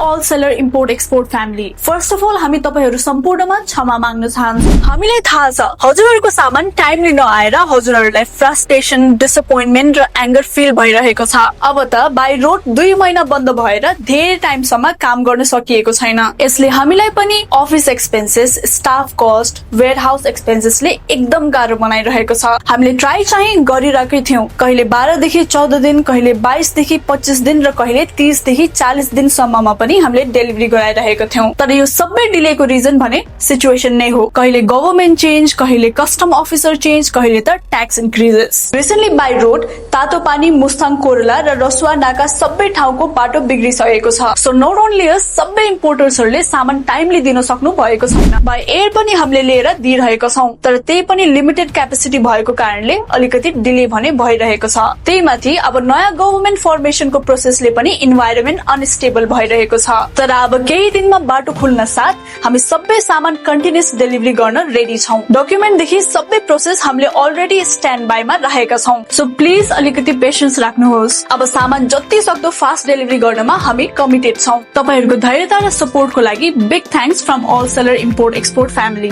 all seller import export family. First of all, हामी तपाईहरु सम्पूर्णमा क्षमा माग्न चाहन्छौँ। हामीलाई थाहा छ हजुरहरुको सामान टाइमली नआएर हजुरहरुलाई फ्रस्ट्रेसन, डिसअपोइन्टमेन्ट र एंगर फिल भइरहेको छ। अब त बाइ रोड 2 महिना बन्द भएर धेरै टाइमसम्म काम गर्न सकिएको छैन। यसले हामीलाई पनि office expenses, staff cost, warehouse एक्सपेन्सेसले एकदम गाह्रो बनाइरहेको छ। हामीले ट्राई चाहिँ गरिरहेकै थियौं। कहिले 12 देखि 14 दिन, कहिले 22 देखि 25 दिन र कहिले 30 देखि 40 दिन सम्ममा पनि हामीले डेलिभरी गराइरहेको थियौं। तर यो सबै डिलेको रिजन भने सिचुएसन नै हो। कहिले गभर्नमेन्ट चेन्ज, कहिले कस्टम अफिसर चेन्ज, कहिले त tax increases. Recently by road Tatopani, Mustang, Korala र रसुवा नाका सबै ठाउँको बाटो बिग्रिसकेको छ। सो नट ओन्ली अस, सबै इम्पोर्टर्सहरूले सामान टाइमली दिन सक्नु भएको छैन। बाइ एयर पनि हामीले लिएर दिइरहेका छौं, तर त्यही पनि लिमिटेड क्यापेसिटी भएको कारणले अलिकति डिले भने भइरहेको छ। त्यही माथि अब नयाँ गभर्नमेन्ट फर्मेसनको प्रोसेसले पनि इन्भाइरोमेन्ट अनस्टेबल भइरहेको छ। तर अब केही दिनमा बाटो खुल्न साथ हामी सबै सामान कन्टिन्युअस डेलिभरी गर्न रेडी छौं। डकुमेन्ट देखि सबै प्रोसेस हामीले अलरेडी स्ट्यान्ड बाईमा राखेका छौं। सो प्लिज अलिकति पेशेन्स राख्नुहोस्। अब सामान जति सक्दो फास्ट डेलिभरी गर्नमा हामी कमिटेड छौं। तपाईहरुको धैर्यता र सपोर्टको लागि big thanks from all seller import export family.